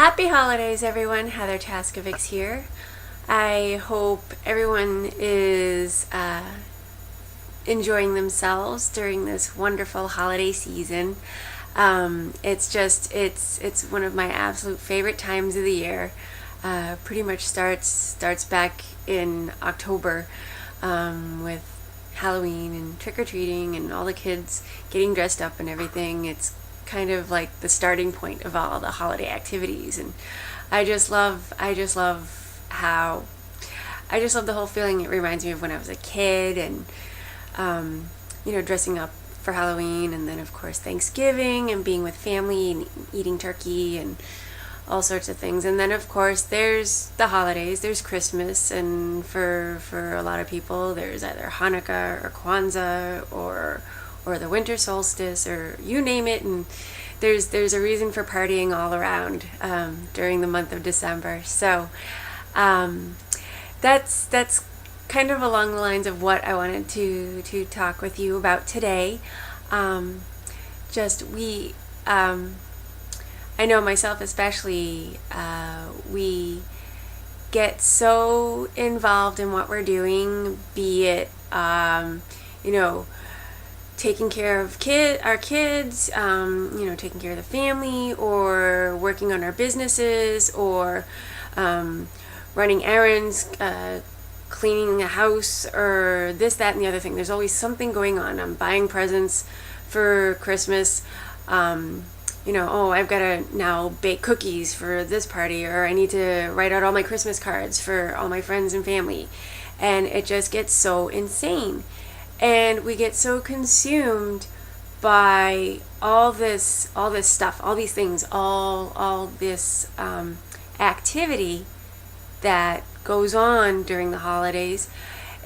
Happy holidays, everyone. Heather Taskovic's here. I hope everyone is enjoying themselves during this wonderful holiday season. It's one of my absolute favorite times of the year. Pretty much starts back in October with Halloween and trick-or-treating and all the kids getting dressed up and everything. It's kind of like the starting point of all the holiday activities, and I just love the whole feeling. It reminds me of when I was a kid, and dressing up for Halloween, and then of course Thanksgiving and being with family and eating turkey and all sorts of things. And then of course there's the holidays, there's Christmas, and for a lot of people there's either Hanukkah or Kwanzaa or the winter solstice, or you name it, and there's a reason for partying all around during the month of December. So that's kind of along the lines of what I wanted to talk with you about today. I know myself especially, we get so involved in what we're doing, be it taking care of our kids, taking care of the family, or working on our businesses, or running errands, cleaning the house, or this, that, and the other thing. There's always something going on. I'm buying presents for Christmas. I've got to now bake cookies for this party, or I need to write out all my Christmas cards for all my friends and family. And it just gets so insane. And we get so consumed by all this stuff, all these things, all this activity that goes on during the holidays.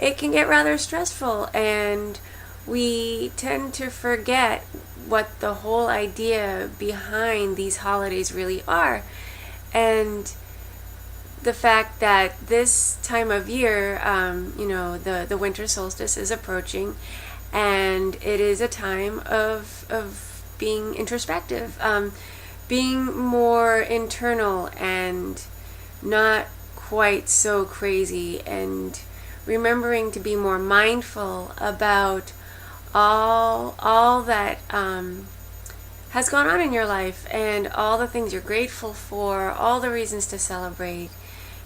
It can get rather stressful, and we tend to forget what the whole idea behind these holidays really are. And the fact that this time of year, the winter solstice is approaching, and it is a time of being introspective, being more internal and not quite so crazy, and remembering to be more mindful about all that has gone on in your life, and all the things you're grateful for, all the reasons to celebrate,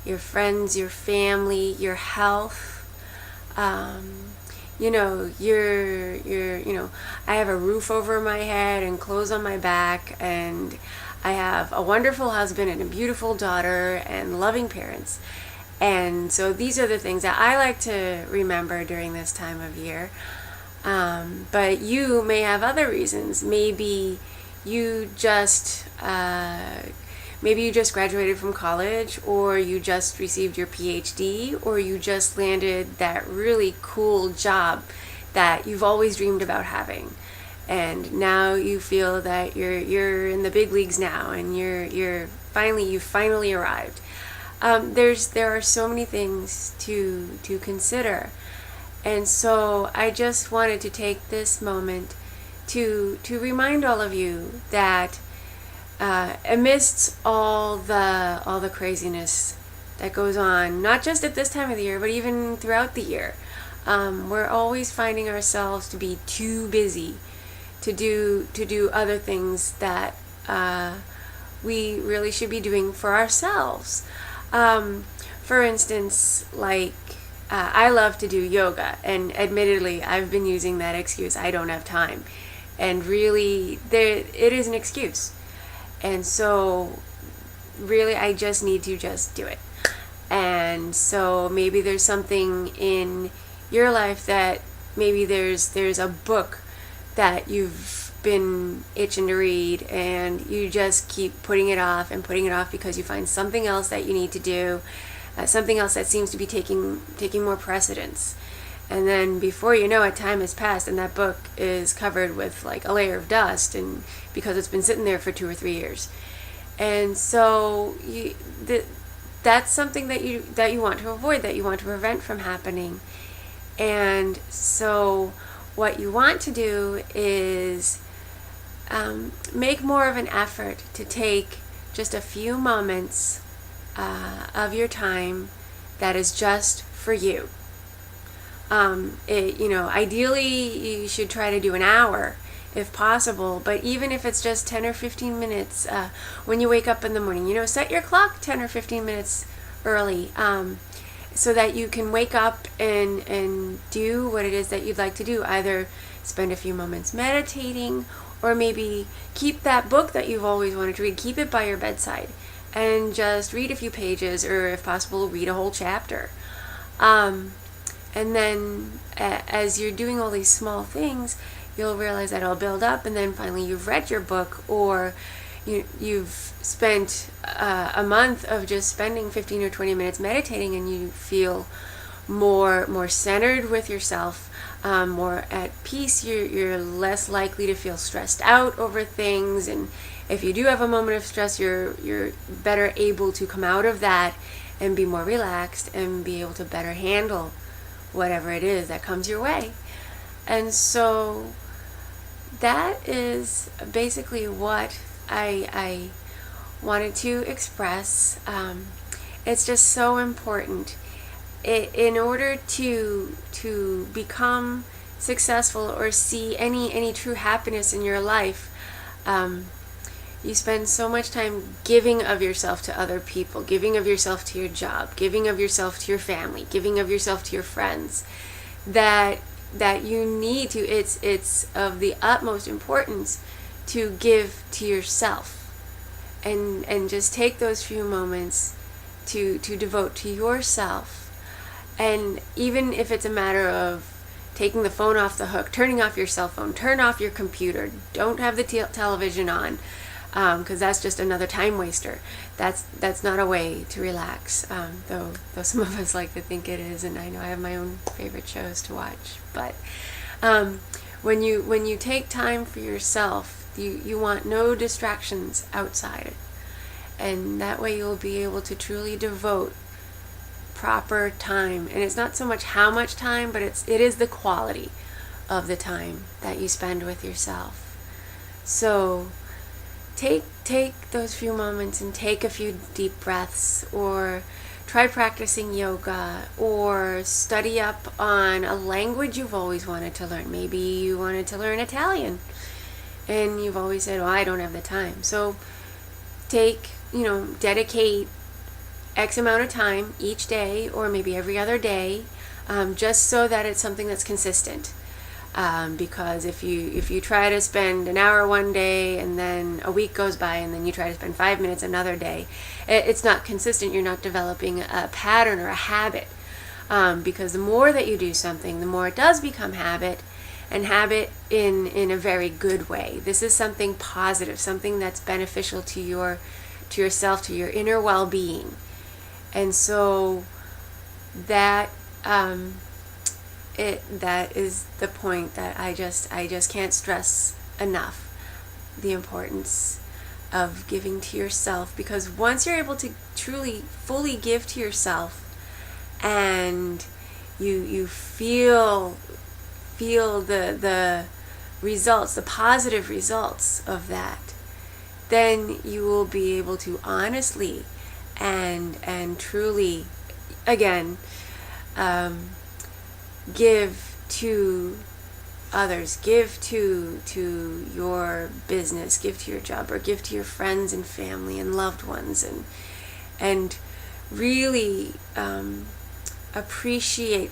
your friends, your family, your health. I have a roof over my head and clothes on my back, and I have a wonderful husband and a beautiful daughter and loving parents. And so these are the things that I like to remember during this time of year. But you may have other reasons. Maybe you just graduated from college, or you just received your PhD, or you just landed that really cool job that you've always dreamed about having, and now you feel that you're in the big leagues now, and you've finally arrived. There are so many things to consider, and so I just wanted to take this moment to remind all of you that amidst all the craziness that goes on, not just at this time of the year, but even throughout the year, we're always finding ourselves to be too busy to do other things that we really should be doing for ourselves. For instance, like I love to do yoga, and admittedly I've been using that excuse, I don't have time, and really it is an excuse. And so really I just need to just do it. And so maybe there's something in your life that maybe there's a book that you've been itching to read, and you just keep putting it off because you find something else that you need to do, something else that seems to be taking more precedence. And then before you know it, time has passed, and that book is covered with like a layer of dust, and because it's been sitting there for 2 or 3 years. And so that's something that you want to avoid, that you want to prevent from happening. And so what you want to do is make more of an effort to take just a few moments of your time that is just for you. Ideally you should try to do an hour if possible, but even if it's just 10 or 15 minutes when you wake up in the morning, set your clock 10 or 15 minutes early, so that you can wake up and do what it is that you'd like to do. Either spend a few moments meditating, or maybe keep that book that you've always wanted to read, keep it by your bedside and just read a few pages, or if possible, read a whole chapter. And then as you're doing all these small things, you'll realize that it'll build up, and then finally you've read your book, or you've spent a month of just spending 15 or 20 minutes meditating, and you feel more centered with yourself, more at peace. You're less likely to feel stressed out over things, and if you do have a moment of stress, you're better able to come out of that and be more relaxed and be able to better handle whatever it is that comes your way. And so that is basically what I wanted to express. It's just so important. In order to become successful or see any true happiness in your life, you spend so much time giving of yourself to other people, giving of yourself to your job, giving of yourself to your family, giving of yourself to your friends, that you need to, it's of the utmost importance to give to yourself, and just take those few moments to devote to yourself. And even if it's a matter of taking the phone off the hook, turning off your cell phone, turn off your computer, don't have the television on, because that's just another time waster. That's not a way to relax, though some of us like to think it is, and I know I have my own favorite shows to watch. But when you take time for yourself, you want no distractions outside, and that way you'll be able to truly devote proper time. And it's not so much how much time, but it is the quality of the time that you spend with yourself. So take those few moments and take a few deep breaths, or try practicing yoga, or study up on a language you've always wanted to learn. Maybe you wanted to learn Italian and you've always said, well, I don't have the time. So dedicate X amount of time each day, or maybe every other day, just so that it's something that's consistent. Because if you try to spend an hour one day, and then a week goes by, and then you try to spend 5 minutes another day, it's not consistent. You're not developing a pattern or a habit, because the more that you do something, the more it does become habit, and habit in a very good way. This is something positive, something that's beneficial to yourself, to your inner well-being. And so that is the point that I just can't stress enough, the importance of giving to yourself. Because once you're able to truly fully give to yourself, and you feel the results, the positive results of that, then you will be able to honestly and truly, again, give to others, give to your business, give to your job, or give to your friends and family and loved ones, and really appreciate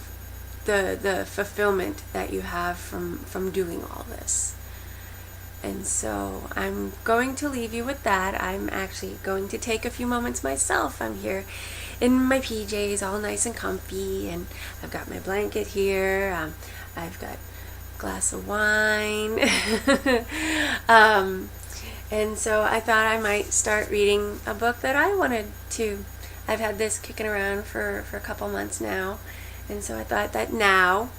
the fulfillment that you have from doing all this. And so I'm going to leave you with that. I'm actually going to take a few moments myself. I'm here in my PJs, all nice and comfy, and I've got my blanket here. I've got a glass of wine. And so I thought I might start reading a book that I wanted to. I've had this kicking around for a couple months now, and so I thought that now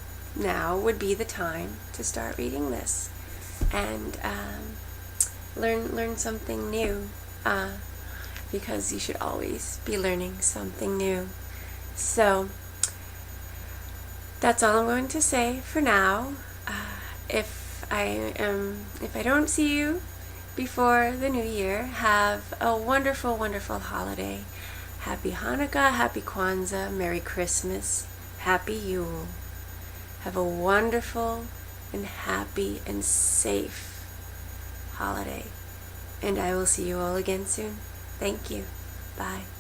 would be the time to start reading this and learn something new, because you should always be learning something new. So that's all I'm going to say for now. If I don't see you before the new year, have a wonderful, wonderful holiday. Happy Hanukkah, Happy Kwanzaa, Merry Christmas, Happy Yule. Have a wonderful and happy and safe holiday. And I will see you all again soon. Thank you. Bye.